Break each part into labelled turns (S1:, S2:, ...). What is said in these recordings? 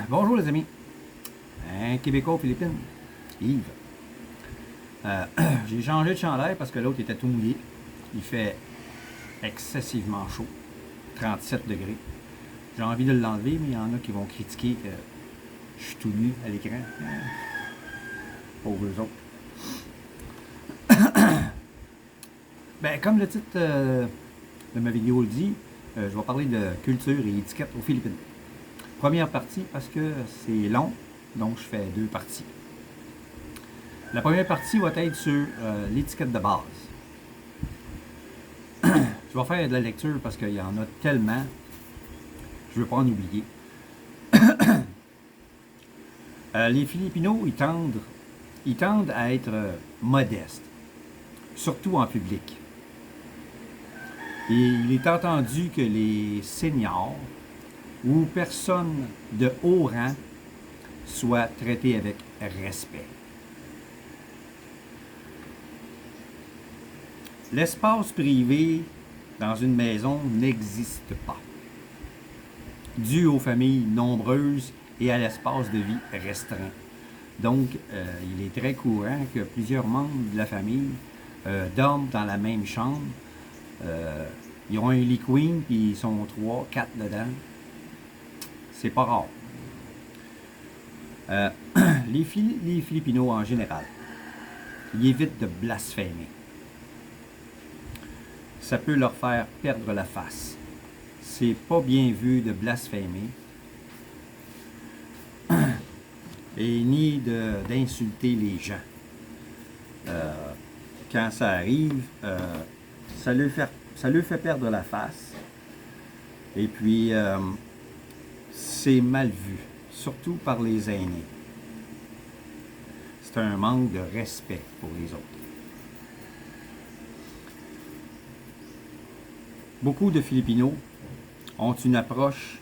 S1: Bonjour les amis. Un Québécois aux Philippines. Yves. J'ai changé de chandail parce que l'autre était tout mouillé. Il fait excessivement chaud. 37 degrés. J'ai envie de l'enlever, mais il y en a qui vont critiquer que je suis tout nu à l'écran. Pauvres eux autres. Ben, comme le titre de ma vidéo le dit, je vais parler de culture et étiquette aux Philippines. Première partie parce que c'est long, donc je fais deux parties. La première partie va être sur l'étiquette de base. Je vais faire de la lecture parce qu'il y en a tellement, je ne veux pas en oublier. Les Filipinos, ils tendent à être modestes, surtout en public. Et il est entendu que les seniors ou personnes de haut rang soient traitées avec respect. L'espace privé dans une maison n'existe pas, dû aux familles nombreuses et à l'espace de vie restreint. Donc, il est très courant que plusieurs membres de la famille dorment dans la même chambre. Ils ont un lit queen, puis ils sont 3, 4 dedans. C'est pas rare. Les Filipinos en général, ils évitent de blasphémer. Ça peut leur faire perdre la face. C'est pas bien vu de blasphémer et ni d'insulter les gens. Quand ça arrive, ça leur fait perdre la face. Et puis, c'est mal vu, surtout par les aînés. C'est un manque de respect pour les autres. Beaucoup de Filipinos ont une approche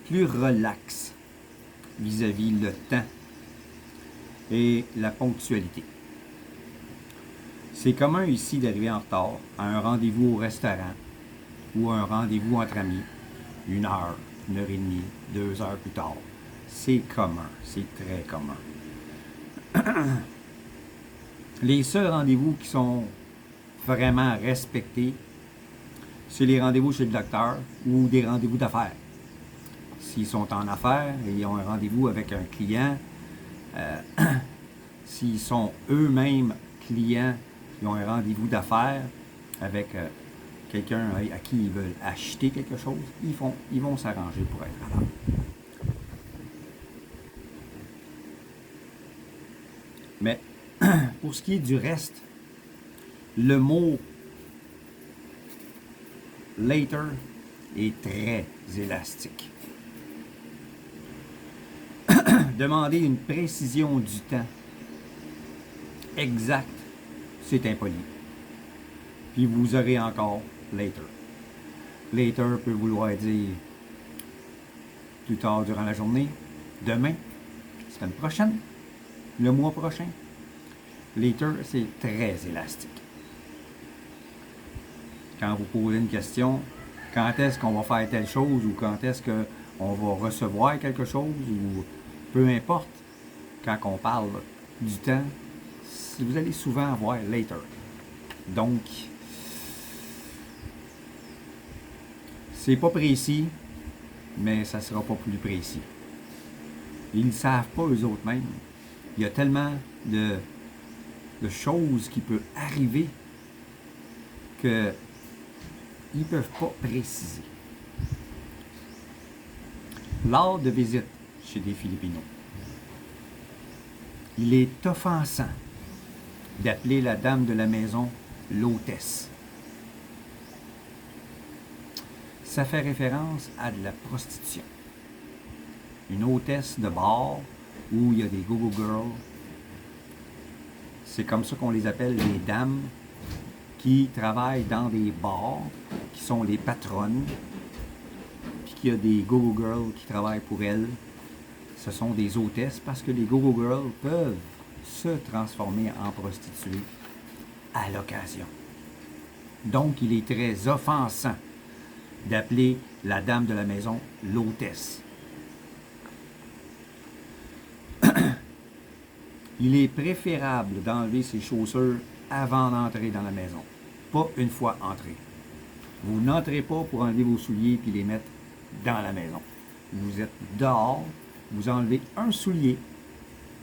S1: plus relaxe vis-à-vis le temps et la ponctualité. C'est commun ici d'arriver en retard à un rendez-vous au restaurant ou à un rendez-vous entre amis, 1 heure, 1 heure et demie, 2 heures plus tard. C'est commun, c'est très commun. Les seuls rendez-vous qui sont vraiment respectés, c'est les rendez-vous chez le docteur ou des rendez-vous d'affaires. S'ils sont en affaires et ils ont un rendez-vous avec un client, s'ils sont eux-mêmes clients, ils ont un rendez-vous d'affaires avec quelqu'un à qui ils veulent acheter quelque chose, ils vont s'arranger pour être à l'heure. Mais pour ce qui est du reste, le mot later est très élastique. Demander une précision du temps exact, c'est impoli. Puis vous aurez encore later. Later peut vouloir dire plus tard durant la journée, demain, la semaine prochaine, le mois prochain. Later, c'est très élastique. Quand vous posez une question, quand est-ce qu'on va faire telle chose ou quand est-ce qu'on va recevoir quelque chose ou peu importe, quand on parle du temps, vous allez souvent avoir later. Donc, c'est pas précis, mais ça sera pas plus précis. Ils ne savent pas eux autres mêmes. Il y a tellement de choses qui peuvent arriver que ils ne peuvent pas préciser. Lors de visite chez des Filipinos, il est offensant d'appeler la dame de la maison l'hôtesse. Ça fait référence à de la prostitution. Une hôtesse de bar où il y a des go-go girls. C'est comme ça qu'on les appelle, les dames qui travaillent dans des bars, qui sont les patronnes, puis qu'il y a des go-go girls qui travaillent pour elles. Ce sont des hôtesses parce que les go-go girls peuvent se transformer en prostituées à l'occasion. Donc, il est très offensant d'appeler la dame de la maison l'hôtesse. Il est préférable d'enlever ses chaussures avant d'entrer dans la maison, pas une fois entré. Vous n'entrez pas pour enlever vos souliers et les mettre dans la maison. Vous êtes dehors, vous enlevez un soulier,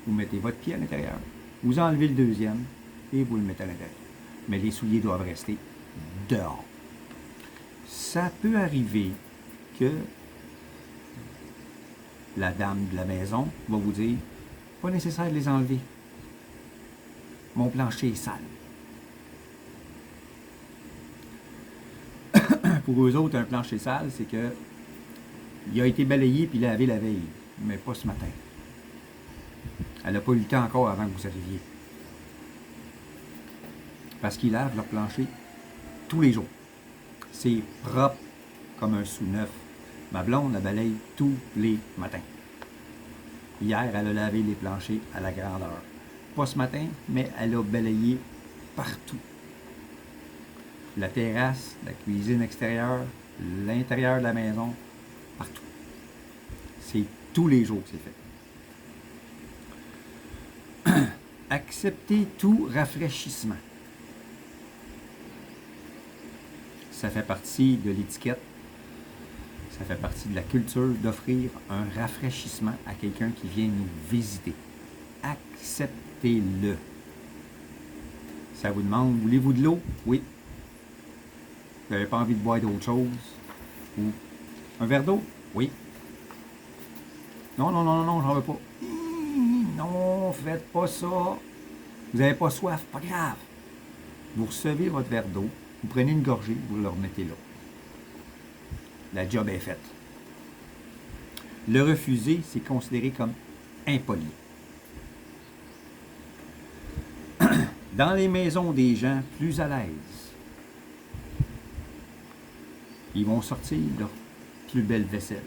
S1: vous mettez votre pied à l'intérieur, vous enlevez le deuxième et vous le mettez à l'intérieur. Mais les souliers doivent rester dehors. Ça peut arriver que la dame de la maison va vous dire « Pas nécessaire de les enlever. Mon plancher est sale. » Pour eux autres, un plancher sale, c'est que il a été balayé puis lavé la veille, mais pas ce matin. Elle n'a pas eu le temps encore avant que vous arriviez. Parce qu'ils lavent leur plancher tous les jours. C'est propre comme un sous-neuf. Ma blonde la balaye tous les matins. Hier, elle a lavé les planchers à la grandeur. Pas ce matin, mais elle a balayé partout. La terrasse, la cuisine extérieure, l'intérieur de la maison, partout. C'est tous les jours que c'est fait. Accepter tout rafraîchissement. Ça fait partie de l'étiquette. Ça fait partie de la culture d'offrir un rafraîchissement à quelqu'un qui vient nous visiter. Acceptez-le. Ça vous demande, voulez-vous de l'eau? Oui. Vous n'avez pas envie de boire d'autre chose? Ou un verre d'eau? Oui. Non, non, non, non, j'en veux pas. Non, faites pas ça. Vous n'avez pas soif, pas grave. Vous recevez votre verre d'eau, vous prenez une gorgée, vous le remettez là. La job est faite. Le refuser, c'est considéré comme impoli. Dans les maisons des gens plus à l'aise, ils vont sortir leur plus belle vaisselle,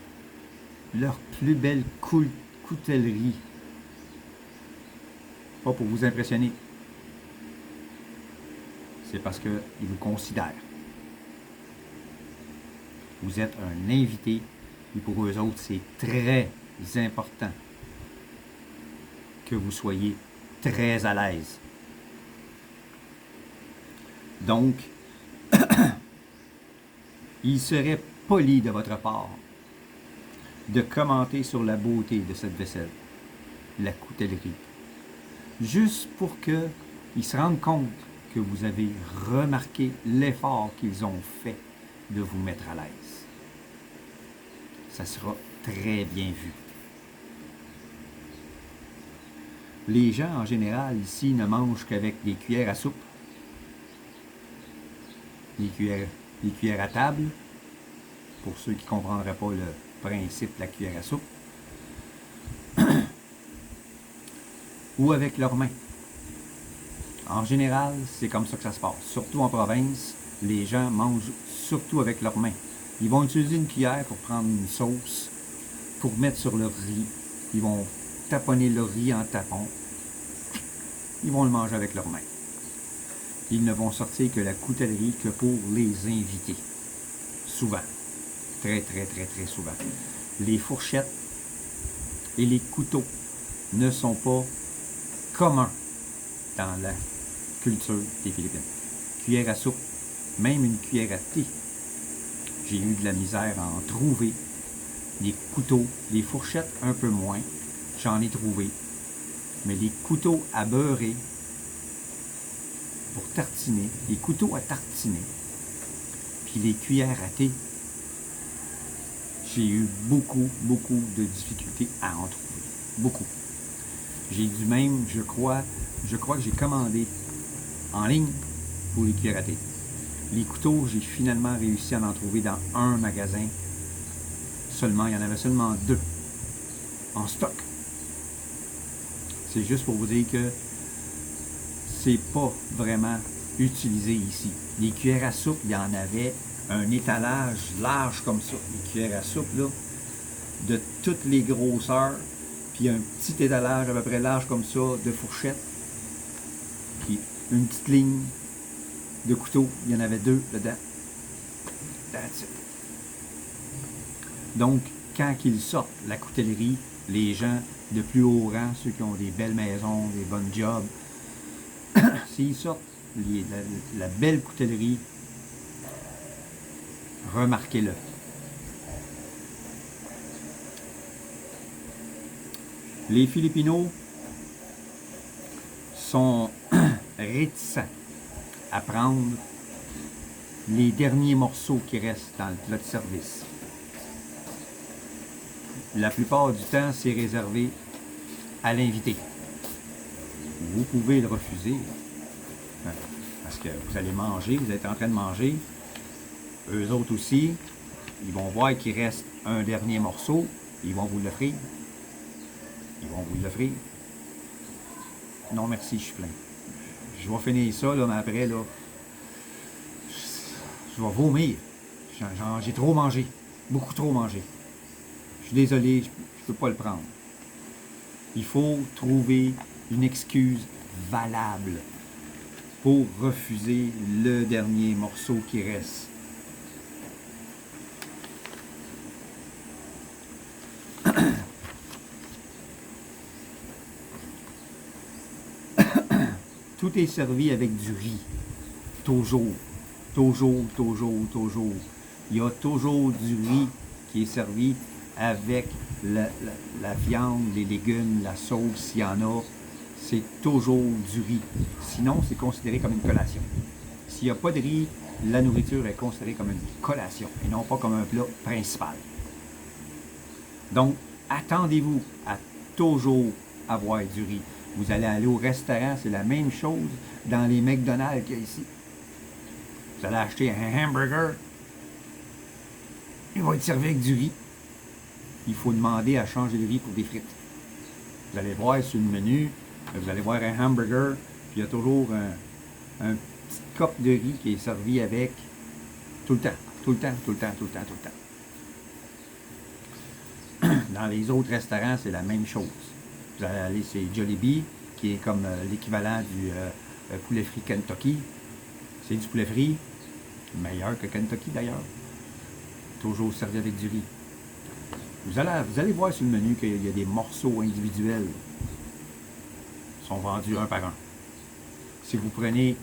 S1: leur plus belle coutellerie. Pas pour vous impressionner. C'est parce qu'ils vous considèrent. Vous êtes un invité et pour eux autres, c'est très important que vous soyez très à l'aise. Donc, il serait poli de votre part de commenter sur la beauté de cette vaisselle, la coutellerie, juste pour qu'ils se rendent compte que vous avez remarqué l'effort qu'ils ont fait de vous mettre à l'aise. Ça sera très bien vu. Les gens, en général, ici, ne mangent qu'avec des cuillères à soupe, des cuillères à table, pour ceux qui ne comprendraient pas le principe de la cuillère à soupe, ou avec leurs mains. En général, c'est comme ça que ça se passe. Surtout en province, les gens mangent surtout avec leurs mains. Ils vont utiliser une cuillère pour prendre une sauce, pour mettre sur leur riz. Ils vont taponner le riz en tapon. Ils vont le manger avec leurs mains. Ils ne vont sortir que la coutellerie que pour les invités. Souvent. Très, très, très, très souvent. Les fourchettes et les couteaux ne sont pas communs dans la culture des Philippines. Cuillère à soupe, même une cuillère à thé. J'ai eu de la misère à en trouver. Les couteaux, les fourchettes un peu moins, j'en ai trouvé. Mais les couteaux à beurrer, pour tartiner, les couteaux à tartiner, puis les cuillères à thé, j'ai eu beaucoup, beaucoup de difficultés à en trouver. Beaucoup. J'ai dû même, je crois que j'ai commandé en ligne pour les cuillères à thé. Les couteaux, j'ai finalement réussi à en trouver dans un magasin. Seulement, il y en avait seulement 2 en stock. C'est juste pour vous dire que c'est pas vraiment utilisé ici. Les cuillères à soupe, il y en avait un étalage large comme ça. Les cuillères à soupe, là, de toutes les grosseurs, puis un petit étalage à peu près large comme ça de fourchettes, puis une petite ligne de couteaux. Il y en avait 2 dedans. That's it. Donc, quand ils sortent la coutellerie, les gens de plus haut rang, ceux qui ont des belles maisons, des bonnes jobs, s'ils sortent la belle coutellerie, remarquez-le. Les Filipinos sont réticents à prendre les derniers morceaux qui restent dans le plat de service. La plupart du temps, c'est réservé à l'invité. Vous pouvez le refuser, parce que vous allez manger, vous êtes en train de manger. Eux autres aussi, ils vont voir qu'il reste un dernier morceau, ils vont vous l'offrir. Ils vont vous l'offrir. Non, merci, je suis plein. Je vais finir ça, là, mais après, là, je vais vomir. J'ai trop mangé. Beaucoup trop mangé. Je suis désolé, je ne peux pas le prendre. Il faut trouver une excuse valable pour refuser le dernier morceau qui reste. Tout est servi avec du riz. Toujours. Toujours, toujours, toujours. Il y a toujours du riz qui est servi avec la viande, les légumes, la sauce, s'il y en a. C'est toujours du riz. Sinon, c'est considéré comme une collation. S'il n'y a pas de riz, la nourriture est considérée comme une collation et non pas comme un plat principal. Donc, attendez-vous à toujours avoir du riz. Vous allez aller au restaurant, c'est la même chose dans les McDonald's qu'il y a ici. Vous allez acheter un hamburger, il va être servi avec du riz. Il faut demander à changer le riz pour des frites. Vous allez voir sur le menu, vous allez voir un hamburger, puis il y a toujours un petit cop de riz qui est servi avec tout le temps, tout le temps, tout le temps, tout le temps, tout le temps. Dans les autres restaurants, c'est la même chose. Vous allez aller chez Jollibee, qui est comme l'équivalent du poulet frit Kentucky. C'est du poulet frit, meilleur que Kentucky d'ailleurs. Toujours servi avec du riz. Vous allez voir sur le menu qu'il y a des morceaux individuels qui sont vendus un par un. Si vous prenez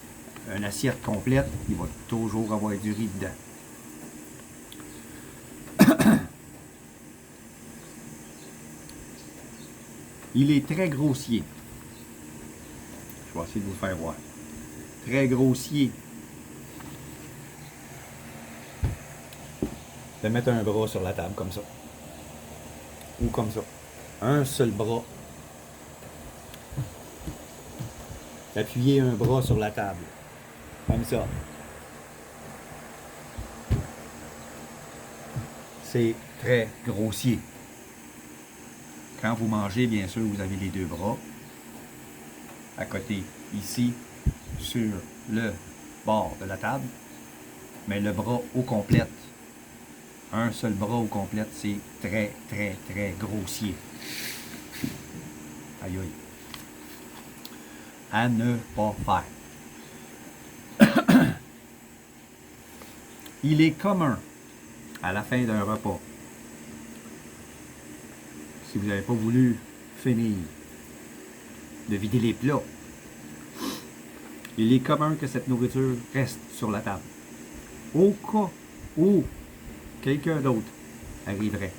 S1: une assiette complète, il va toujours avoir du riz dedans. Il est très grossier. Je vais essayer de vous faire voir. Très grossier. De mettre un bras sur la table comme ça. Ou comme ça. Un seul bras. Appuyez un bras sur la table. Comme ça. C'est très grossier. Quand vous mangez, bien sûr, vous avez les deux bras à côté, ici, sur le bord de la table. Mais le bras au complet, un seul bras au complet, c'est très, très, très grossier. Aïe, aïe. À ne pas faire. Il est commun à la fin d'un repas. Si vous n'avez pas voulu finir de vider les plats, il est commun que cette nourriture reste sur la table. Au cas où quelqu'un d'autre arriverait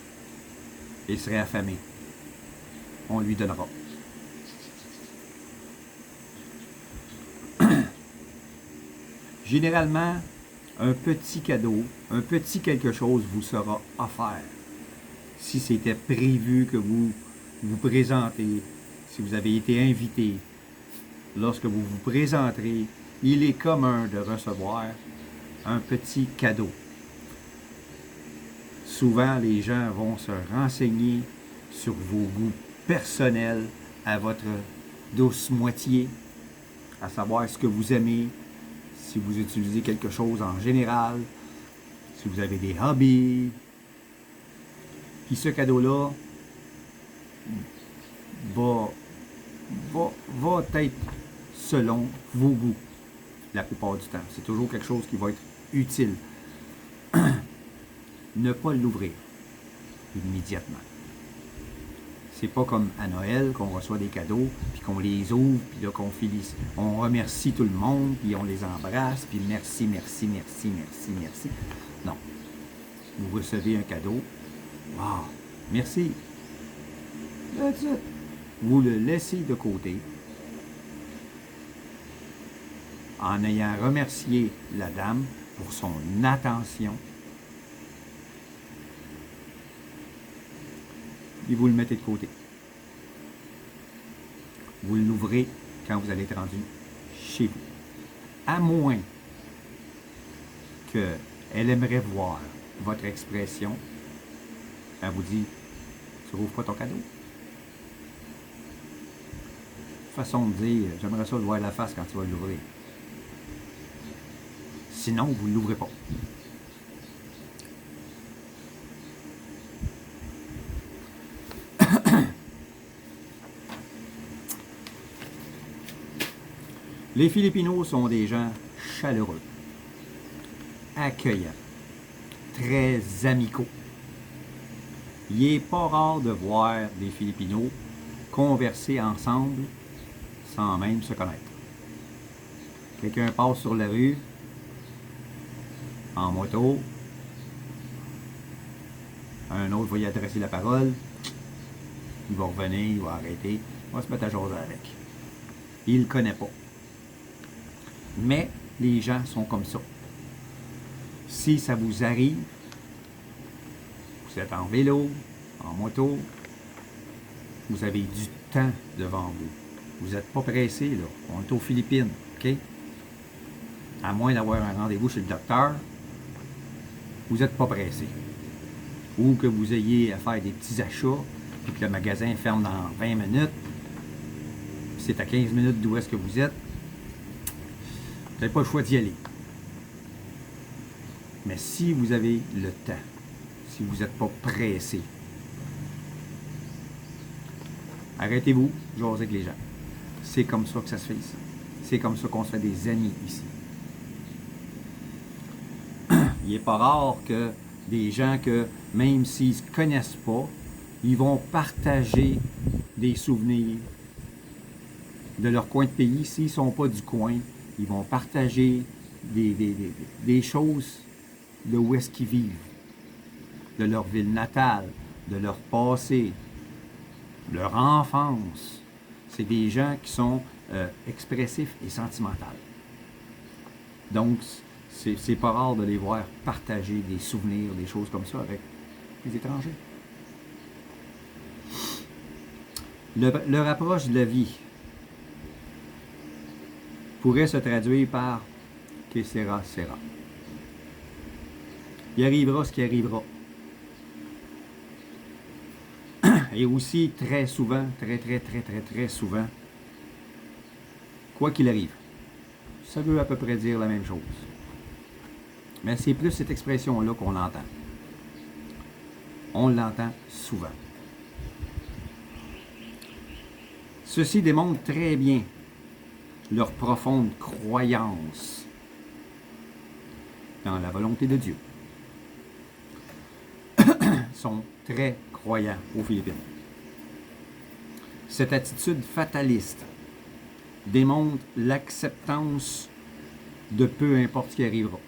S1: et serait affamé, on lui donnera. Généralement, un petit cadeau, un petit quelque chose vous sera offert. Si c'était prévu que vous vous présentez, si vous avez été invité, lorsque vous vous présenterez, il est commun de recevoir un petit cadeau. Souvent, les gens vont se renseigner sur vos goûts personnels à votre douce moitié, à savoir ce que vous aimez, si vous utilisez quelque chose en général, si vous avez des hobbies. Puis ce cadeau-là va être selon vos goûts la plupart du temps. C'est toujours quelque chose qui va être utile. Ne pas l'ouvrir immédiatement. C'est pas comme à Noël qu'on reçoit des cadeaux, puis qu'on les ouvre, puis là qu'on félicite. On remercie tout le monde, puis on les embrasse, puis merci, merci, merci, merci, merci. Non. Vous recevez un cadeau. Wow! Merci. That's it. Vous le laissez de côté en ayant remercié la dame pour son attention. Et vous le mettez de côté. Vous l'ouvrez quand vous allez être rendu chez vous. À moins qu'elle aimerait voir votre expression, elle vous dit, tu rouvres pas ton cadeau. Façon de dire, j'aimerais ça le voir la face quand tu vas l'ouvrir. Sinon, vous ne l'ouvrez pas. Les Filipinos sont des gens chaleureux, accueillants, très amicaux. Il n'est pas rare de voir des Filipinos converser ensemble sans même se connaître. Quelqu'un passe sur la rue, en moto, un autre va y adresser la parole, il va revenir, il va arrêter, il va se mettre à jaser avec. Il ne le connaît pas. Mais les gens sont comme ça. Si ça vous arrive, vous êtes en vélo, en moto, vous avez du temps devant vous. Vous n'êtes pas pressé, là. On est aux Philippines, OK? À moins d'avoir un rendez-vous chez le docteur, vous n'êtes pas pressé. Ou que vous ayez à faire des petits achats, puis que le magasin ferme dans 20 minutes, puis c'est à 15 minutes d'où est-ce que vous êtes, vous n'avez pas le choix d'y aller. Mais si vous avez le temps, si vous n'êtes pas pressé, arrêtez-vous, jasez avec les gens. C'est comme ça que ça se fait ici. C'est comme ça qu'on se fait des amis ici. Il n'est pas rare que des gens que, même s'ils ne se connaissent pas, ils vont partager des souvenirs de leur coin de pays. S'ils ne sont pas du coin, ils vont partager des choses de où est-ce qu'ils vivent, de leur ville natale, de leur passé, leur enfance. C'est des gens qui sont expressifs et sentimentaux. Donc, c'est pas rare de les voir partager des souvenirs, des choses comme ça avec les étrangers. Leur approche de la vie pourrait se traduire par « que sera, sera ». Il arrivera ce qui arrivera. Et aussi, très souvent, très souvent, quoi qu'il arrive, ça veut à peu près dire la même chose. Mais c'est plus cette expression-là qu'on entend. On l'entend souvent. Ceci démontre très bien leur profonde croyance dans la volonté de Dieu. Ils sont très croyants aux Philippines. Cette attitude fataliste démontre l'acceptance de peu importe ce qui arrivera.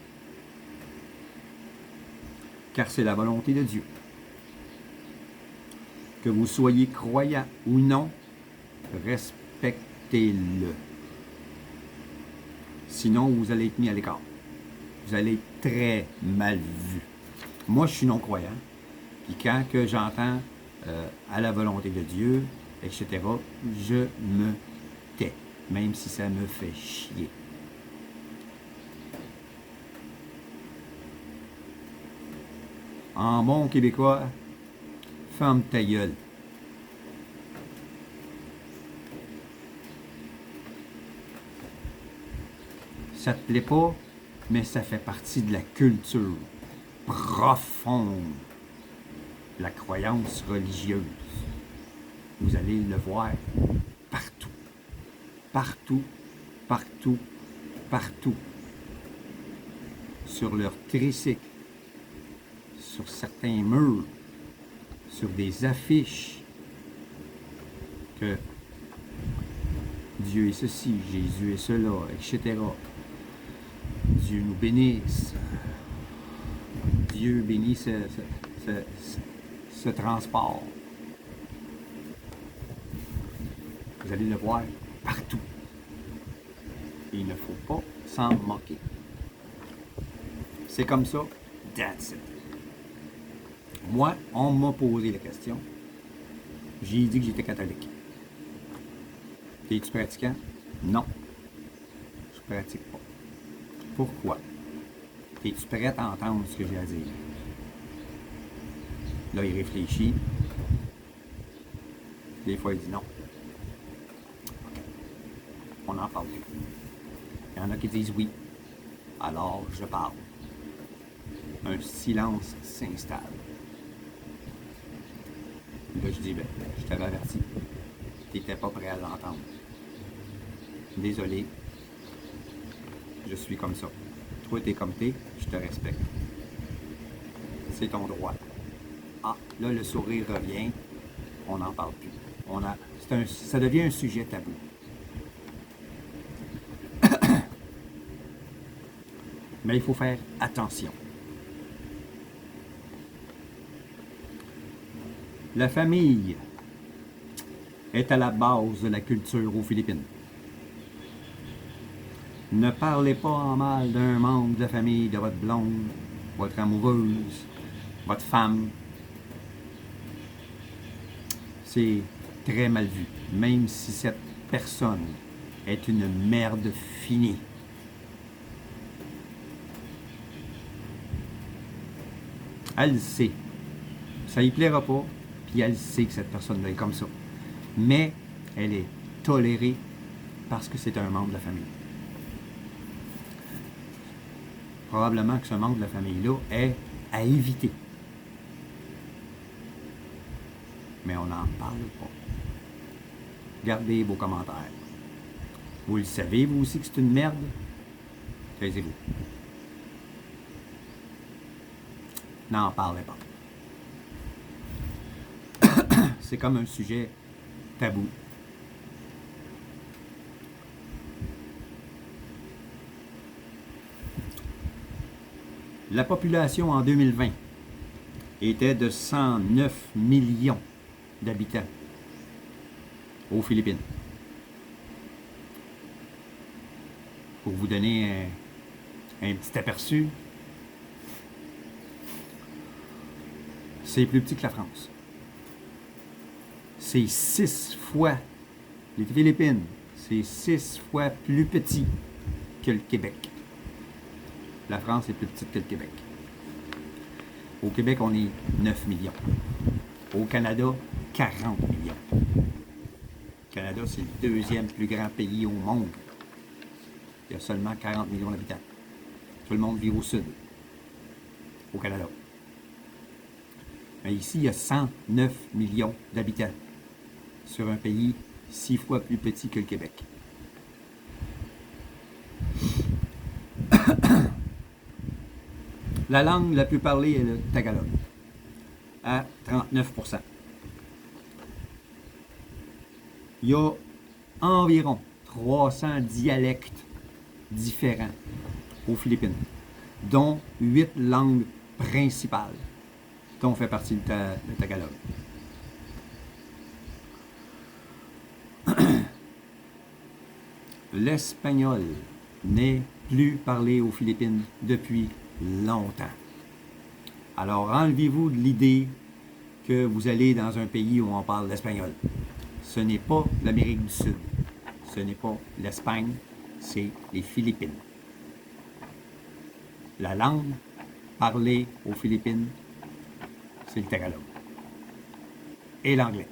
S1: Car c'est la volonté de Dieu. Que vous soyez croyant ou non, respectez-le. Sinon, vous allez être mis à l'écart. Vous allez être très mal vu. Moi, je suis non-croyant. Puis quand que j'entends à la volonté de Dieu, etc., je me tais, même si ça me fait chier. En bon québécois, ferme ta gueule. Ça te plaît pas, mais ça fait partie de la culture profonde, la croyance religieuse. Vous allez le voir partout, partout, partout, partout. Sur leur tricycle, sur certains murs, sur des affiches, que Dieu est ceci, Jésus est cela, etc. Dieu nous bénisse. Dieu bénit ce transport. Vous allez le voir partout. Et il ne faut pas s'en moquer. C'est comme ça, that's it. Moi, on m'a posé la question. J'ai dit que j'étais catholique. Es-tu pratiquant? Non. Je ne pratique pas. Pourquoi? Es-tu prêt à entendre ce que j'ai à dire? Là, il réfléchit. Des fois, il dit non. OK. On en parle plus. Il y en a qui disent oui. Alors, je parle. Un silence s'installe. Là, je dis, ben, je t'avais averti. Tu n'étais pas prêt à l'entendre. Désolé. Je suis comme ça. Toi, t'es comme t'es, je te respecte. C'est ton droit. Ah, là, le sourire revient. On n'en parle plus. Ça devient un sujet tabou. Mais il faut faire attention. La famille est à la base de la culture aux Philippines. Ne parlez pas en mal d'un membre de la famille de votre blonde, votre amoureuse, votre femme. C'est très mal vu, même si cette personne est une merde finie. Elle le sait. Ça y plaira pas, puis elle sait que cette personne-là est comme ça. Mais elle est tolérée parce que c'est un membre de la famille. Probablement que ce membre de la famille-là est à éviter. Mais on n'en parle pas. Gardez vos commentaires. Vous le savez, vous aussi, que c'est une merde? Taisez-vous. N'en parlez pas. C'est comme un sujet tabou. La population en 2020 était de 109 millions d'habitants aux Philippines. Pour vous donner un petit aperçu, c'est plus petit que la France. C'est 6 fois, les Philippines, c'est 6 fois plus petit que le Québec. La France est plus petite que le Québec. Au Québec, on est 9 millions. Au Canada, 40 millions. Le Canada, c'est le deuxième plus grand pays au monde. Il y a seulement 40 millions d'habitants. Tout le monde vit au sud, au Canada. Mais ici, il y a 109 millions d'habitants sur un pays 6 fois plus petit que le Québec. La langue la plus parlée est le tagalog, à 39%. Il y a environ 300 dialectes différents aux Philippines, dont 8 langues principales, dont fait partie le tagalog. L'espagnol n'est plus parlé aux Philippines depuis longtemps. Alors, enlevez-vous de l'idée que vous allez dans un pays où on parle l'espagnol. Ce n'est pas l'Amérique du Sud. Ce n'est pas l'Espagne. C'est les Philippines. La langue parlée aux Philippines, c'est le tagalog. Et l'anglais.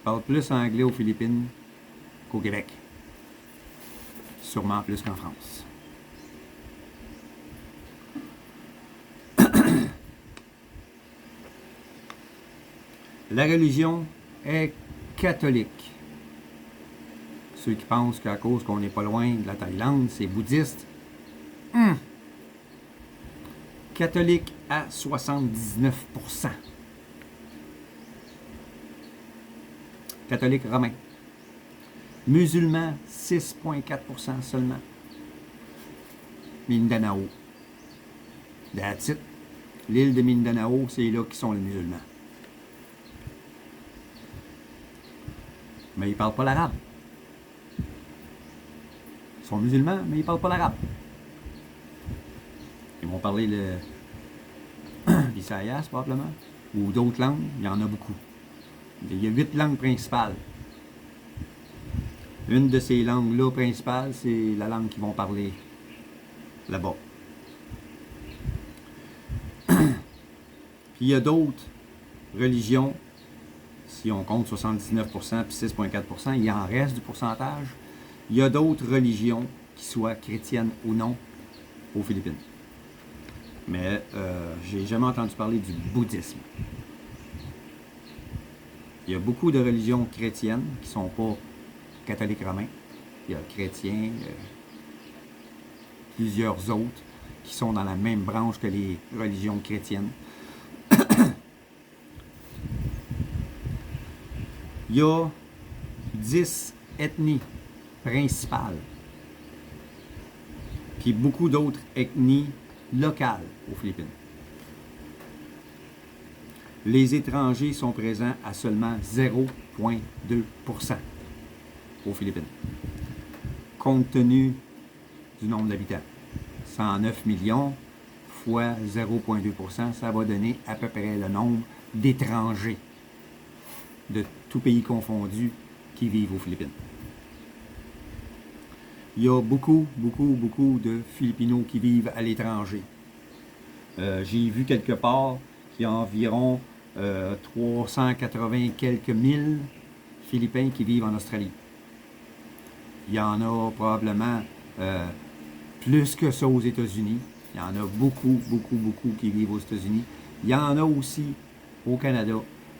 S1: On parle plus anglais aux Philippines qu'au Québec. Sûrement plus qu'en France. La religion est catholique. Ceux qui pensent qu'à cause qu'on n'est pas loin de la Thaïlande, c'est bouddhiste. Catholique à 79%. catholiques romains. Musulmans, 6,4% seulement. Mindanao. That's it. L'île de Mindanao, c'est là qui sont les musulmans. Mais ils ne parlent pas l'arabe. Ils sont musulmans, mais ils ne parlent pas l'arabe. Ils vont parler l'Issaïas, probablement, ou d'autres langues. Il y en a beaucoup. Il y a 8 langues principales. Une de ces langues-là principales, c'est la langue qu'ils vont parler là-bas. Puis il y a d'autres religions, si on compte 79% puis 6,4%, il en reste du pourcentage. Il y a d'autres religions, qui soient chrétiennes ou non, aux Philippines. Mais j'ai jamais entendu parler du bouddhisme. Il y a beaucoup de religions chrétiennes qui ne sont pas catholiques romains. Il y a chrétiens, plusieurs autres qui sont dans la même branche que les religions chrétiennes. Il y a 10 ethnies principales, puis beaucoup d'autres ethnies locales aux Philippines. Les étrangers sont présents à seulement 0,2% aux Philippines, compte tenu du nombre d'habitants. 109 millions fois 0,2%, ça va donner à peu près le nombre d'étrangers de tout pays confondu qui vivent aux Philippines. Il y a beaucoup de Filipinos qui vivent à l'étranger. J'ai vu quelque part qu'il y a environ 380 quelques mille Philippins qui vivent en Australie. Il y en a probablement plus que ça aux États-Unis. Il y en a beaucoup qui vivent aux États-Unis. Il y en a aussi au Canada,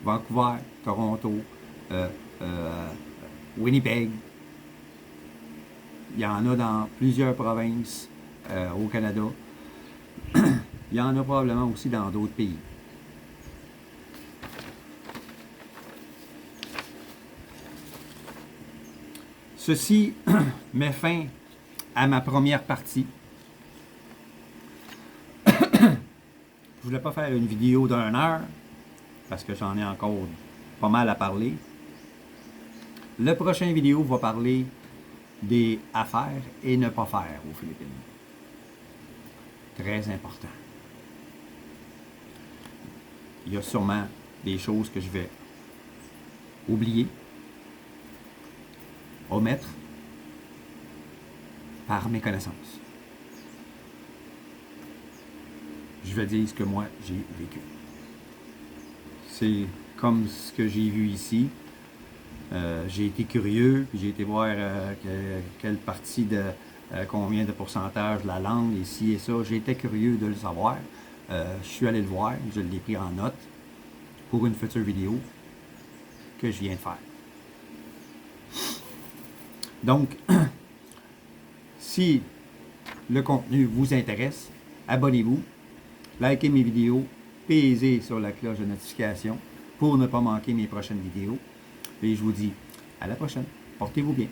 S1: Vancouver, Toronto, Winnipeg. Il y en a dans plusieurs provinces au Canada. Il y en a probablement aussi dans d'autres pays. Ceci met fin à ma première partie. Je voulais pas faire une vidéo d'1 heure parce que j'en ai encore pas mal à parler. Le prochain vidéo va parler des affaires et ne pas faire aux Philippines. Très important. Il y a sûrement des choses que je vais oublier, omettre par mes connaissances. Je vais dire ce que moi j'ai vécu. C'est comme ce que j'ai vu ici. J'ai été curieux, puis j'ai été voir quelle partie de combien de pourcentage de la langue, ici et ça. J'étais curieux de le savoir. Je suis allé le voir, je l'ai pris en note pour une future vidéo que je viens de faire. Donc, si le contenu vous intéresse, abonnez-vous, likez mes vidéos, pesez sur la cloche de notification pour ne pas manquer mes prochaines vidéos. Et je vous dis à la prochaine. Portez-vous bien.